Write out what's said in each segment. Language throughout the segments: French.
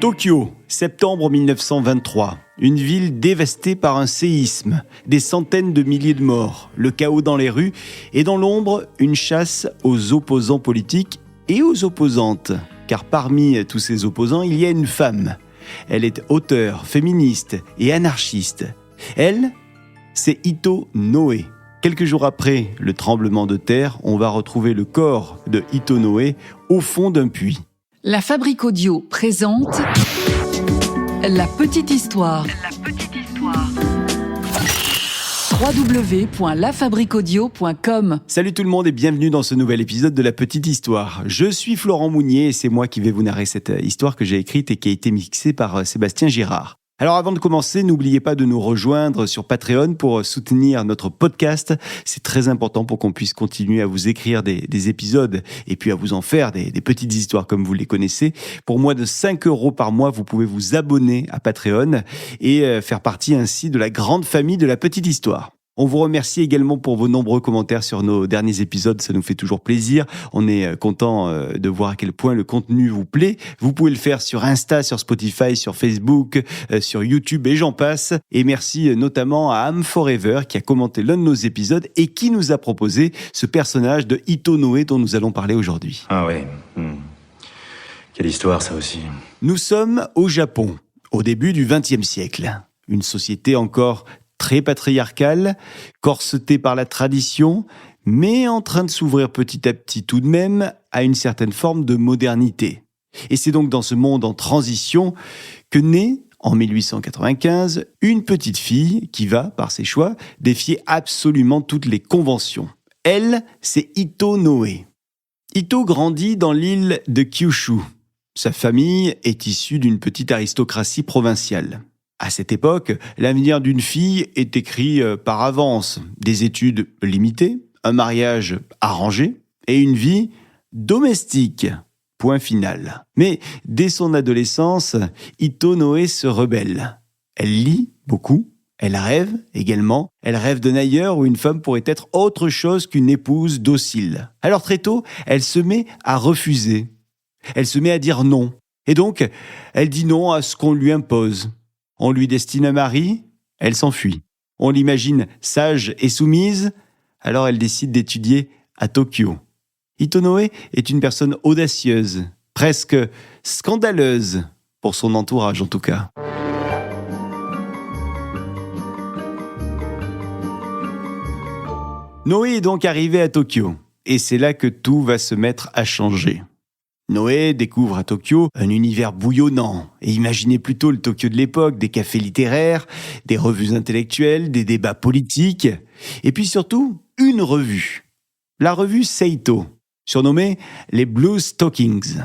Tokyo, septembre 1923. Une ville dévastée par un séisme, des centaines de milliers de morts, le chaos dans les rues et dans l'ombre, une chasse aux opposants politiques et aux opposantes. Car parmi tous ces opposants, il y a une femme. Elle est auteure, féministe et anarchiste. Elle, c'est Ito Noé. Quelques jours après le tremblement de terre, on va retrouver le corps de Ito Noé au fond d'un puits. La Fabrique Audio présente La Petite Histoire. www.lafabriqueaudio.com. Salut tout le monde et bienvenue dans ce nouvel épisode de La Petite Histoire. Je suis Florent Mounier et c'est moi qui vais vous narrer cette histoire que j'ai écrite et qui a été mixée par Sébastien Girard. Alors avant de commencer, n'oubliez pas de nous rejoindre sur Patreon pour soutenir notre podcast. C'est très important pour qu'on puisse continuer à vous écrire des épisodes et puis à vous en faire des petites histoires comme vous les connaissez. Pour moins de 5 € par mois, vous pouvez vous abonner à Patreon et faire partie ainsi de la grande famille de La Petite Histoire. On vous remercie également pour vos nombreux commentaires sur nos derniers épisodes, ça nous fait toujours plaisir. On est content de voir à quel point le contenu vous plaît. Vous pouvez le faire sur Insta, sur Spotify, sur Facebook, sur YouTube et j'en passe. Et merci notamment à Am Forever qui a commenté l'un de nos épisodes et qui nous a proposé ce personnage de Ito Noé dont nous allons parler aujourd'hui. Ah ouais, quelle histoire ça aussi. Nous sommes au Japon, au début du XXe siècle. Une société encore très patriarcale, corsetée par la tradition, mais en train de s'ouvrir petit à petit tout de même à une certaine forme de modernité. Et c'est donc dans ce monde en transition que naît, en 1895, une petite fille qui va, par ses choix, défier absolument toutes les conventions. Elle, c'est Ito Noé. Ito grandit dans l'île de Kyushu. Sa famille est issue d'une petite aristocratie provinciale. À cette époque, l'avenir d'une fille est écrit par avance. Des études limitées, un mariage arrangé et une vie domestique. Point final. Mais dès son adolescence, Ito Noé se rebelle. Elle lit beaucoup, elle rêve également. Elle rêve d'un ailleurs où une femme pourrait être autre chose qu'une épouse docile. Alors très tôt, elle se met à refuser. Elle se met à dire non. Et donc, elle dit non à ce qu'on lui impose. On lui destine un mari, elle s'enfuit. On l'imagine sage et soumise, alors elle décide d'étudier à Tokyo. Ito Noé est une personne audacieuse, presque scandaleuse, pour son entourage en tout cas. Noé est donc arrivé à Tokyo, et c'est là que tout va se mettre à changer. Noé découvre à Tokyo un univers bouillonnant. Et imaginez plutôt le Tokyo de l'époque, des cafés littéraires, des revues intellectuelles, des débats politiques. Et puis surtout, une revue. La revue Seito, surnommée les Blue Stockings.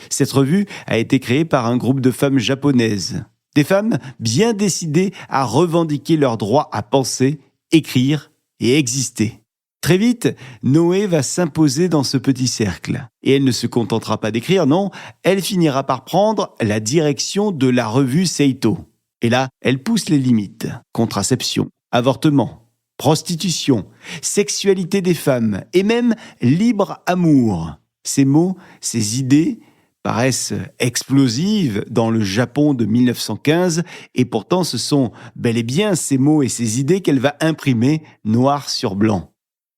Cette revue a été créée par un groupe de femmes japonaises. Des femmes bien décidées à revendiquer leur droit à penser, écrire et exister. Très vite, Noé va s'imposer dans ce petit cercle. Et elle ne se contentera pas d'écrire, non, elle finira par prendre la direction de la revue Seito. Et là, elle pousse les limites. Contraception, avortement, prostitution, sexualité des femmes et même libre amour. Ces mots, ces idées paraissent explosives dans le Japon de 1915 et pourtant ce sont bel et bien ces mots et ces idées qu'elle va imprimer noir sur blanc.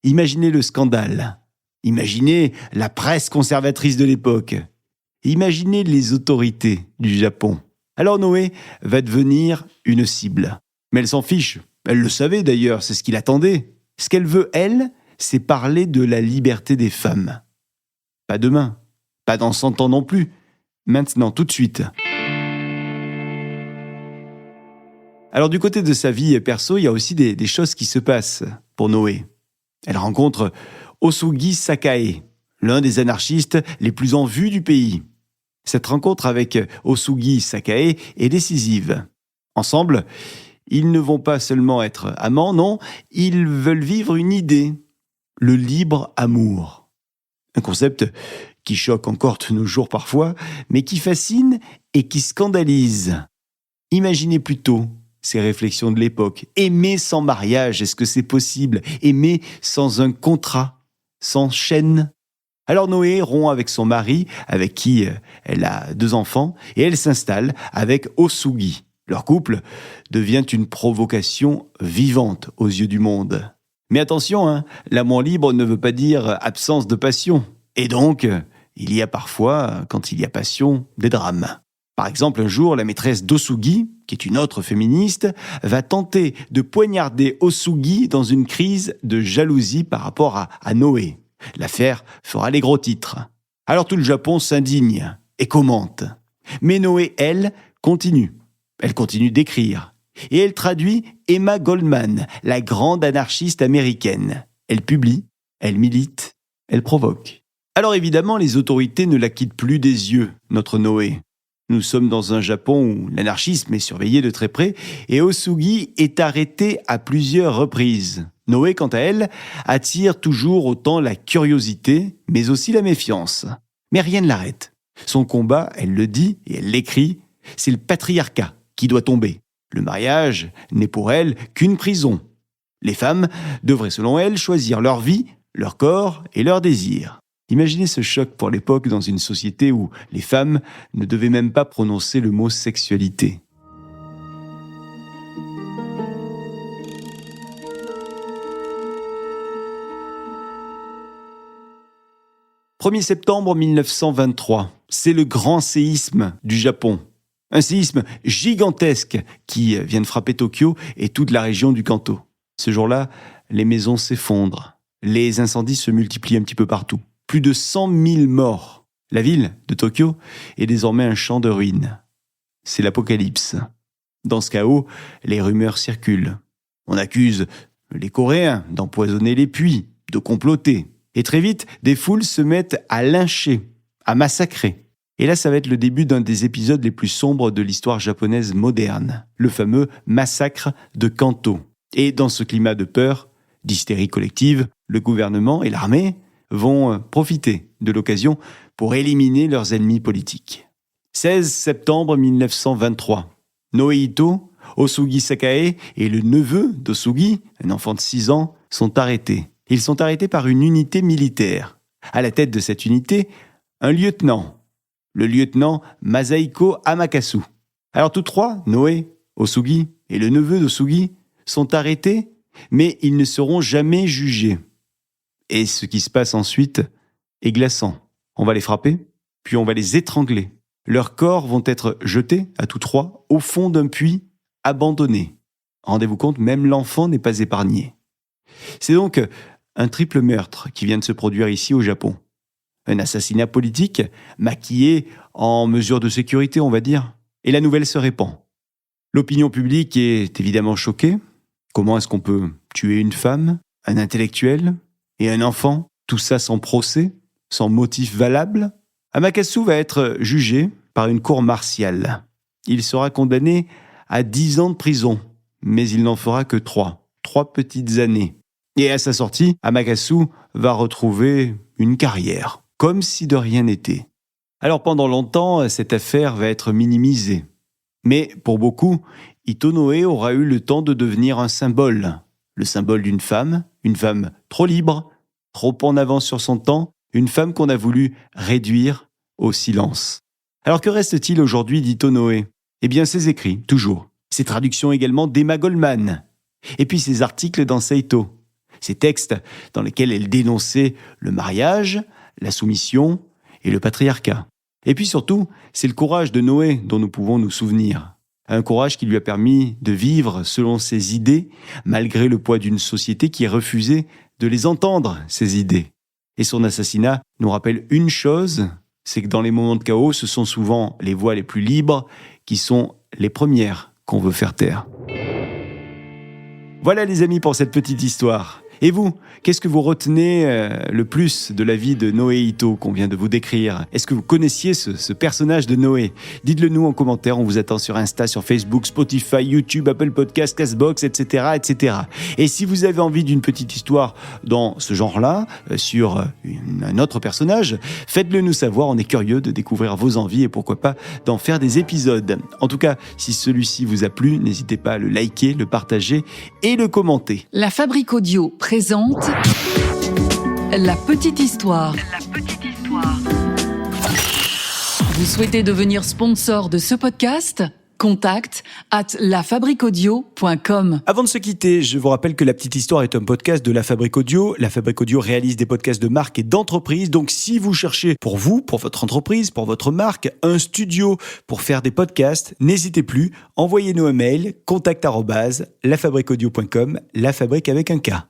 Imaginez le scandale. Imaginez la presse conservatrice de l'époque. Imaginez les autorités du Japon. Alors Noé va devenir une cible. Mais elle s'en fiche. Elle le savait d'ailleurs, c'est ce qu'il attendait. Ce qu'elle veut, elle, c'est parler de la liberté des femmes. Pas demain, pas dans 100 ans non plus. Maintenant, tout de suite. Alors du côté de sa vie perso, il y a aussi des choses qui se passent pour Noé. Elle rencontre Osugi Sakae, l'un des anarchistes les plus en vue du pays. Cette rencontre avec Osugi Sakae est décisive. Ensemble, ils ne vont pas seulement être amants, non, ils veulent vivre une idée, le libre amour. Un concept qui choque encore de nos jours parfois, mais qui fascine et qui scandalise. Imaginez plutôt ces réflexions de l'époque. Aimer sans mariage, est-ce que c'est possible ? Aimer sans un contrat, sans chaîne ? Alors Noé rompt avec son mari, avec qui elle a 2 enfants, et elle s'installe avec Osugi. Leur couple devient une provocation vivante aux yeux du monde. Mais attention, l'amour libre ne veut pas dire absence de passion. Et donc, il y a parfois, quand il y a passion, des drames. Par exemple, un jour, la maîtresse d'Osugi, qui est une autre féministe, va tenter de poignarder Osugi dans une crise de jalousie par rapport à Noé. L'affaire fera les gros titres. Alors tout le Japon s'indigne et commente. Mais Noé, elle, continue. Elle continue d'écrire. Et elle traduit Emma Goldman, la grande anarchiste américaine. Elle publie, elle milite, elle provoque. Alors évidemment, les autorités ne la quittent plus des yeux, notre Noé. Nous sommes dans un Japon où l'anarchisme est surveillé de très près et Osugi est arrêtée à plusieurs reprises. Noé, quant à elle, attire toujours autant la curiosité, mais aussi la méfiance. Mais rien ne l'arrête. Son combat, elle le dit et elle l'écrit, c'est le patriarcat qui doit tomber. Le mariage n'est pour elle qu'une prison. Les femmes devraient, selon elle, choisir leur vie, leur corps et leurs désirs. Imaginez ce choc pour l'époque dans une société où les femmes ne devaient même pas prononcer le mot sexualité. « 1er septembre 1923, c'est le grand séisme du Japon. Un séisme gigantesque qui vient de frapper Tokyo et toute la région du Kanto. Ce jour-là, les maisons s'effondrent. Les incendies se multiplient un petit peu partout. Plus de 100 000 morts. La ville de Tokyo est désormais un champ de ruines. C'est l'apocalypse. Dans ce chaos, les rumeurs circulent. On accuse les Coréens d'empoisonner les puits, de comploter. Et très vite, des foules se mettent à lyncher, à massacrer. Et là, ça va être le début d'un des épisodes les plus sombres de l'histoire japonaise moderne, le fameux massacre de Kanto. Et dans ce climat de peur, d'hystérie collective, le gouvernement et l'armée vont profiter de l'occasion pour éliminer leurs ennemis politiques. 16 septembre 1923, Noéhito, Osugi Sakae et le neveu d'Osugi, un enfant de 6 ans, sont arrêtés. Ils sont arrêtés par une unité militaire. À la tête de cette unité, un lieutenant, le lieutenant Masahiko Amakasu. Alors tous 3, Noé, Osugi et le neveu d'Osugi, sont arrêtés, mais ils ne seront jamais jugés. Et ce qui se passe ensuite est glaçant. On va les frapper, puis on va les étrangler. Leurs corps vont être jetés, à tous 3, au fond d'un puits abandonné. Rendez-vous compte, même l'enfant n'est pas épargné. C'est donc un triple meurtre qui vient de se produire ici au Japon. Un assassinat politique, maquillé en mesure de sécurité, on va dire. Et la nouvelle se répand. L'opinion publique est évidemment choquée. Comment est-ce qu'on peut tuer une femme, un intellectuel et un enfant, tout ça sans procès, sans motif valable? Amakasu va être jugé par une cour martiale. Il sera condamné à 10 ans de prison, mais il n'en fera que 3 petites années. Et à sa sortie, Amakasu va retrouver une carrière, comme si de rien n'était. Alors pendant longtemps, cette affaire va être minimisée. Mais pour beaucoup, Ito Noé aura eu le temps de devenir un symbole. Le symbole d'une femme, une femme trop libre, trop en avance sur son temps, une femme qu'on a voulu réduire au silence. Alors que reste-t-il aujourd'hui d'Ito Noé ? Eh bien ses écrits, toujours. Ses traductions également d'Emma Goldman. Et puis ses articles dans Seito. Ces textes dans lesquels elle dénonçait le mariage, la soumission et le patriarcat. Et puis surtout, c'est le courage de Noé dont nous pouvons nous souvenir. Un courage qui lui a permis de vivre selon ses idées, malgré le poids d'une société qui refusait de les entendre, ces idées. Et son assassinat nous rappelle une chose, c'est que dans les moments de chaos, ce sont souvent les voix les plus libres qui sont les premières qu'on veut faire taire. Voilà les amis pour cette petite histoire. Et vous, qu'est-ce que vous retenez le plus de la vie de Noéhito qu'on vient de vous décrire ? Est-ce que vous connaissiez ce personnage de Noé ? Dites-le nous en commentaire, on vous attend sur Insta, sur Facebook, Spotify, YouTube, Apple Podcasts, Castbox, etc., etc. Et si vous avez envie d'une petite histoire dans ce genre-là, sur un autre personnage, faites-le nous savoir, on est curieux de découvrir vos envies et pourquoi pas d'en faire des épisodes. En tout cas, si celui-ci vous a plu, n'hésitez pas à le liker, le partager et le commenter. La Fabrique Audio présente La Petite Histoire. Vous souhaitez devenir sponsor de ce podcast ? Contact @lafabriquaudio.com. Avant de se quitter, je vous rappelle que La Petite Histoire est un podcast de La Fabrique Audio. La Fabrique Audio réalise des podcasts de marque et d'entreprise. Donc, si vous cherchez pour vous, pour votre entreprise, pour votre marque, un studio pour faire des podcasts, n'hésitez plus. Envoyez-nous un mail, contact@lafabriqueaudio.com, la fabrique avec un K.